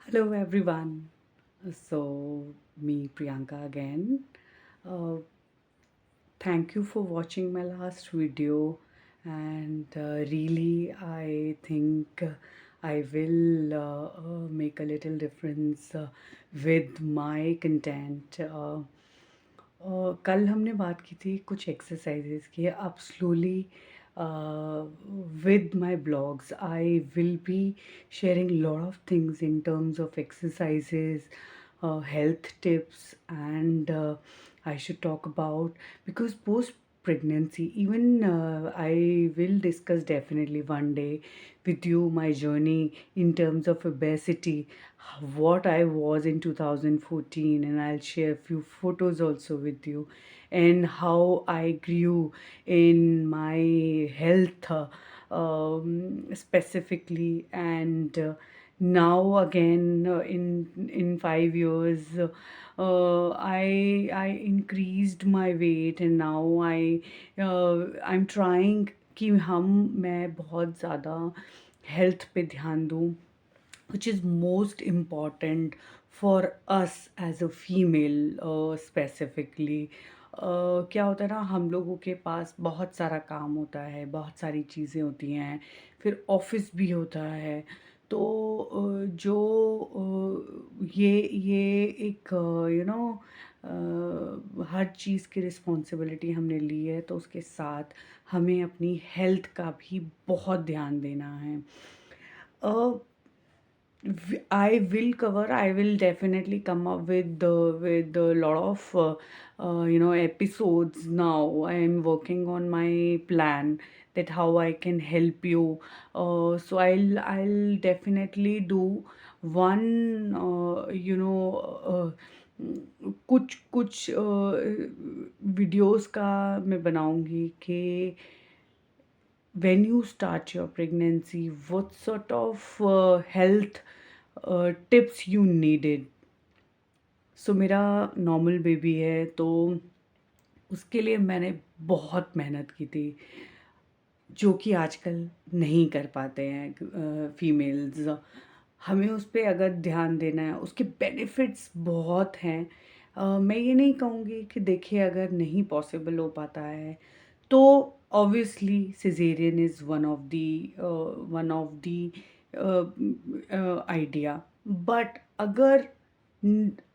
Hello everyone. Me Priyanka again. Uh, Thank you for watching my last video, and really I think I will make a little difference with my content. कल हमने बात की थी कुछ exercises की. अब slowly with my blogs I will be sharing a lot of things in terms of exercises, health tips, and I should talk about, because post pregnancy, even I will discuss definitely one day with you my journey in terms of obesity, what I was in 2014, and I'll share a few photos also with you, and how I grew in my health, specifically. And now again, in 5 years, I increased my weight, and now I'm trying कि मैं बहुत ज़्यादा health पे ध्यान दूँ, which is most important for us as a female, specifically. क्या होता है ना, हम लोगों के पास बहुत सारा काम होता है, बहुत सारी चीज़ें होती हैं, फिर ऑफिस भी होता है. तो ये एक हर चीज़ की रिस्पॉन्सिबिलिटी हमने ली है, तो उसके साथ हमें अपनी हेल्थ का भी बहुत ध्यान देना है. I will definitely come up with a lot of episodes. Now I am working on my plan that how I can help you. So I'll definitely do one, कुछ कुछ वीडियोस का मैं बनाऊंगी कि when you start your pregnancy, what sort of health tips you needed. सो मेरा normal baby है, तो उसके लिए मैंने बहुत मेहनत की थी, जो कि आजकल नहीं कर पाते हैं फीमेल्स. हमें उस पे अगर ध्यान देना है, उसके बेनिफिट्स बहुत हैं. मैं ये नहीं कहूँगी कि देखिए अगर नहीं पॉसिबल हो पाता है तो obviously caesarean is one of the idea. But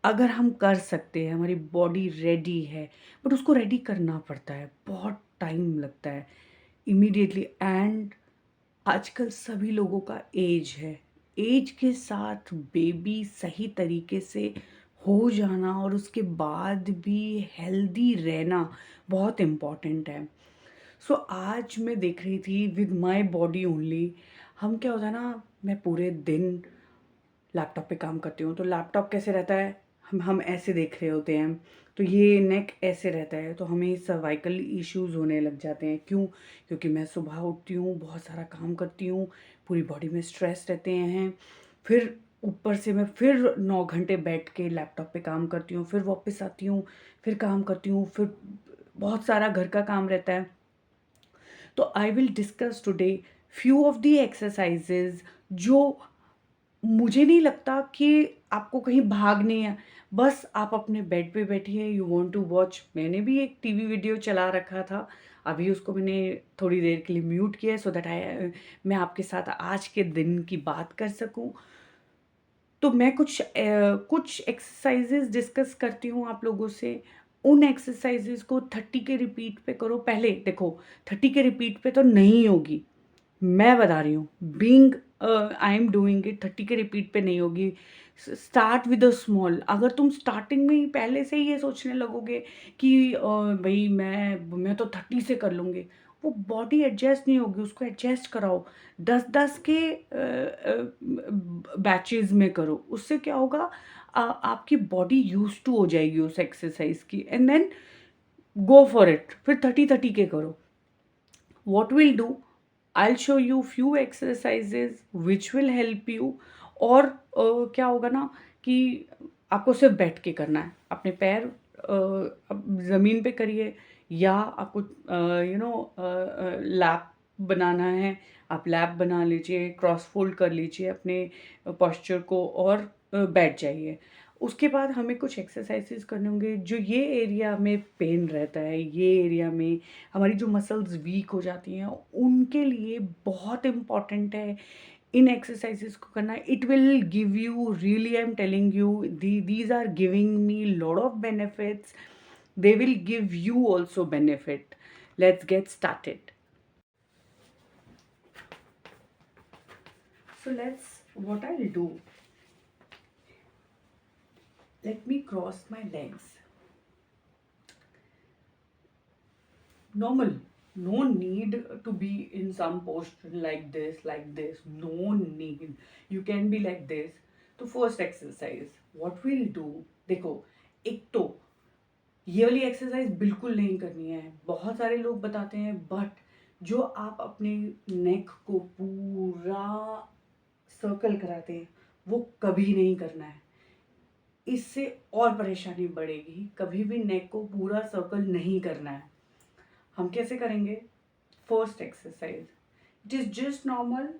अगर हम कर सकते हैं, हमारी बॉडी रेडी है, बट उसको रेडी करना पड़ता है, बहुत टाइम लगता है इमीडिएटली. एंड आजकल सभी लोगों का एज है, एज के साथ बेबी सही तरीके से हो जाना और उसके बाद भी हेल्दी रहना बहुत इम्पॉर्टेंट है. सो आज मैं देख रही थी विद माई बॉडी ओनली, हम क्या होता है ना, मैं पूरे दिन लैपटॉप पे काम करती हूँ, तो लैपटॉप कैसे रहता है, हम ऐसे देख रहे होते हैं, तो ये नेक ऐसे रहता है, तो हमें सर्वाइकल इश्यूज़ होने लग जाते हैं. क्यों? क्योंकि मैं सुबह उठती हूँ, बहुत सारा काम करती हूँ, पूरी बॉडी में स्ट्रेस रहते हैं, फिर ऊपर से मैं फिर 9 घंटे बैठ के लैपटॉप पे काम करती हूँ, फिर वापस आती हूँ, फिर काम करती हूँ, फिर बहुत सारा घर का काम रहता है. तो I will discuss today few of the exercises जो मुझे नहीं लगता कि आपको कहीं भागने है, बस आप अपने बेड पे बैठिए, यू वांट टू वॉच. मैंने भी एक टीवी वीडियो चला रखा था, अभी उसको मैंने थोड़ी देर के लिए म्यूट किया सो दैट मैं आपके साथ आज के दिन की बात कर सकूं. तो मैं कुछ एक्सरसाइजेज डिस्कस करती हूँ आप लोगों से. उन एक्सरसाइजेज को 30 के रिपीट पे करो. पहले देखो, 30 के रिपीट पे तो नहीं होगी, मैं बता रही हूँ, being I am doing it, 30 के रिपीट पे नहीं होगी. Start with a small. अगर तुम स्टार्टिंग में ही पहले से ही ये सोचने लगोगे कि भाई मैं तो 30 से कर लूँगी, वो बॉडी एडजस्ट नहीं होगी, उसको एडजस्ट कराओ. 10-10 के बैचेस में करो. उससे क्या होगा, आपकी बॉडी यूज टू हो जाएगी उस एक्सरसाइज की, and then go for it. फिर 30-30 के करो. What we'll do, I'll show you few exercises which will help you. और क्या होगा ना कि आपको सिर्फ बैठ के करना है, अपने पैर ज़मीन पे करिए, या आपको लैप बनाना है, आप लैप बना लीजिए, क्रॉस फोल्ड कर लीजिए अपने पोस्चर को और बैठ जाइए। उसके बाद हमें कुछ एक्सरसाइज़ेस करने होंगे, जो ये एरिया में पेन रहता है, ये एरिया में हमारी जो मसल्स वीक हो जाती हैं, उनके लिए बहुत इम्पोर्टेंट है इन एक्सरसाइजेस को करना। It will give you, really I am telling you, these are giving me lot of benefits, they will give you also benefit. Let's get started. So what I'll do, let me cross my legs normal. No need to be in some posture like this, no need. You can be like this. तो first exercise what we'll do, देखो, एक तो ये वाली exercise बिल्कुल नहीं करनी है, बहुत सारे लोग बताते हैं, बट जो आप अपने नेक को पूरा सर्कल कराते हैं वो कभी नहीं करना है। इससे और परेशानी बढ़ेगी, कभी भी नेक को पूरा सर्कल नहीं करना है। हम कैसे करेंगे? First exercise, it is just normal,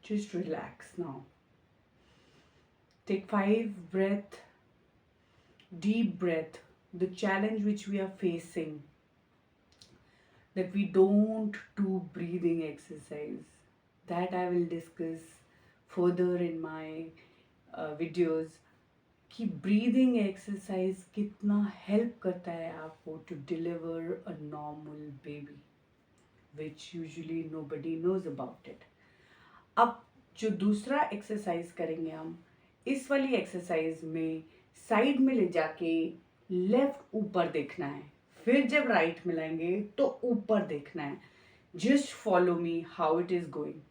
just relax now. Take 5 breath, deep breath. The challenge which we are facing, that we don't do breathing exercise, that I will discuss further in my videos, कि breathing exercise कितना help करता है आपको to deliver a normal baby, which usually nobody knows about it. अब जो दूसरा exercise करेंगे हम, इस वाली एक्सरसाइज में साइड में ले जाके लेफ्ट ऊपर देखना है, फिर जब राइट मिलाएंगे तो ऊपर देखना है। Just follow me how it is going.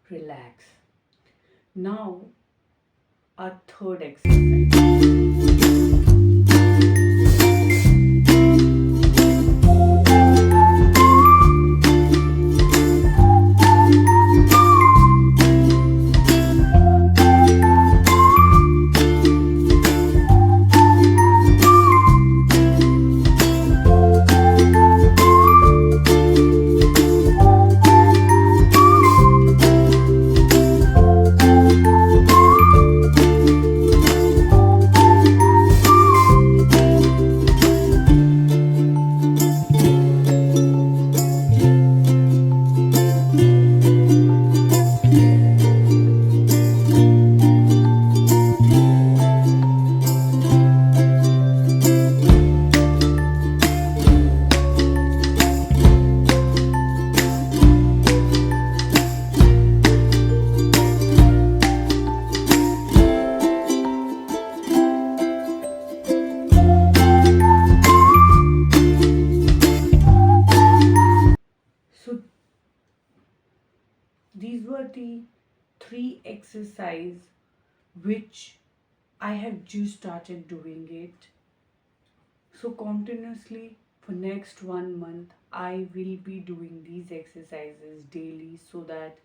Relax. Now, our third exercise. So these were the 3 exercise which I have just started doing it. So continuously For next 1 month, I will be doing these exercises daily so that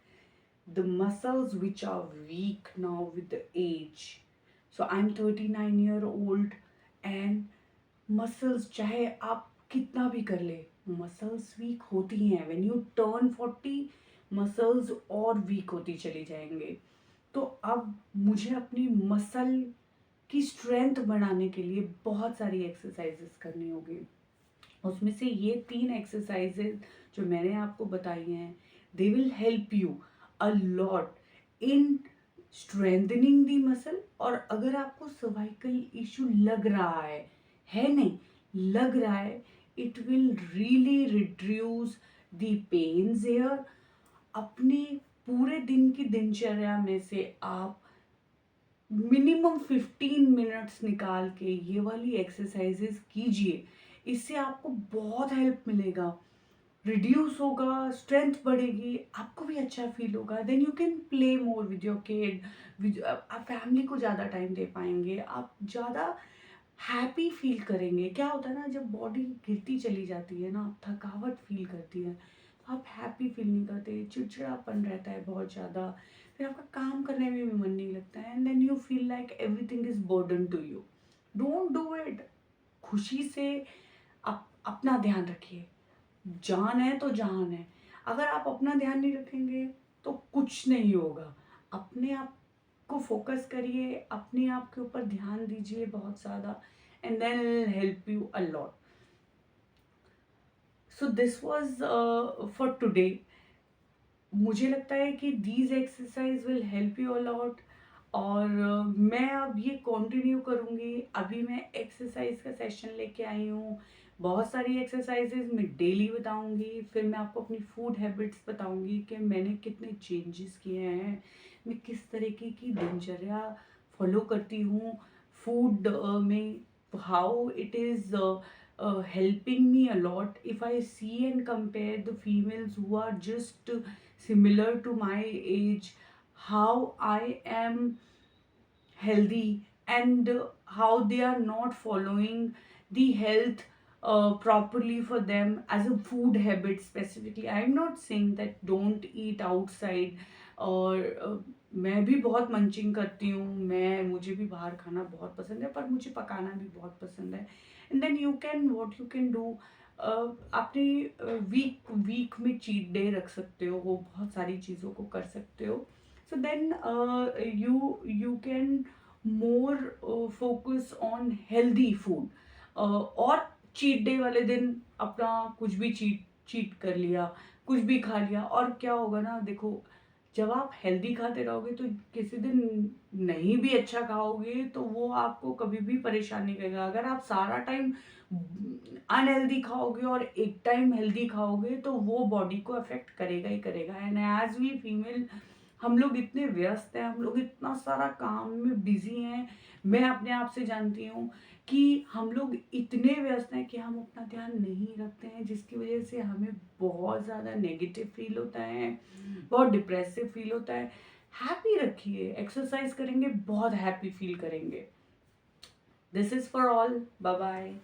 the muscles which are weak now with the age. So I'm 39 year old and muscles चाहे आप कितना भी कर ले muscles weak होती हैं. When U turn 40 muscles और week होती चली जाएंगे. तो अब मुझे अपनी मसल की स्ट्रेंथ बढ़ाने के लिए बहुत सारी एक्सरसाइजेस करनी होगी. उसमें से ये 3 एक्सरसाइजेस जो मैंने आपको बताई हैं, they will help you a lot in strengthening the muscle. और अगर आपको सर्वाइकल इशू लग रहा है नहीं, लग रहा है, it will really reduce the pains here. अपने पूरे दिन की दिनचर्या में से आप मिनिमम 15 मिनट्स निकाल के ये वाली एक्सरसाइजेस कीजिए. इससे आपको बहुत हेल्प मिलेगा, रिड्यूस होगा, स्ट्रेंथ बढ़ेगी, आपको भी अच्छा फील होगा. Then you can play more with your kid, आप फैमिली को ज़्यादा टाइम दे पाएंगे, आप ज़्यादा हैप्पी फील करेंगे. क्या होता है ना, जब बॉडी गिरती चली जाती है ना, थकावट फील करती है, तो आप हैप्पी फील नहीं करते, चिड़चिड़ापन रहता है बहुत ज़्यादा, फिर आपका काम करने में भी मन नहीं लगता है. And then you feel like everything is burden to you. Don't do it. खुशी से आप अपना ध्यान रखिए. जान है तो जान है. अगर आप अपना ध्यान नहीं रखेंगे तो कुछ नहीं होगा. अपने आप को फोकस करिए, अपने आप के ऊपर ध्यान दीजिए बहुत ज़्यादा, and then help you a lot. So this was for today. मुझे लगता है कि these exercise will help you a lot. और मैं अब ये कंटिन्यू करूँगी. अभी मैं एक्सरसाइज का सेशन लेके आई हूँ. बहुत सारी एक्सरसाइजेज मैं डेली बताऊँगी. फिर मैं आपको अपनी फूड हैबिट्स बताऊँगी कि मैंने कितने चेंजेस किए हैं, मैं किस तरीके की दिनचर्या फॉलो करती हूँ फूड में, how it is helping me a lot. If I see and compare the females who are just similar to my age, how I am healthy and how they are not following the health properly for them as a food habit specifically. I'm not saying that don't eat outside. और मैं भी बहुत munching करती हूँ, मुझे भी बाहर खाना बहुत पसंद है, पर मुझे पकाना भी बहुत पसंद है. And then you can what you can do, अपनी वीक में चीट डे रख सकते हो, वो बहुत सारी चीज़ों को कर सकते हो. So then you can more focus on healthy food. और चीट डे वाले दिन अपना कुछ भी चीट कर लिया, कुछ भी खा लिया. और क्या होगा ना, देखो, जब आप हेल्दी खाते रहोगे तो किसी दिन नहीं भी अच्छा खाओगे तो वो आपको कभी भी परेशान नहीं करेगा. अगर आप सारा टाइम अनहेल्दी खाओगे और एक टाइम हेल्दी खाओगे तो वो बॉडी को अफेक्ट करेगा ही करेगा. एंड एज वी फीमेल, हम लोग इतने व्यस्त हैं, हम लोग इतना सारा काम में बिजी हैं. मैं अपने आप से जानती हूँ कि हम लोग इतने व्यस्त हैं कि हम अपना ध्यान नहीं रखते हैं, जिसकी वजह से हमें बहुत ज़्यादा नेगेटिव फील होता है, बहुत डिप्रेसिव फील होता है. हैप्पी रखिए, एक्सरसाइज करेंगे बहुत हैप्पी फील करेंगे. This is for all. Bye bye.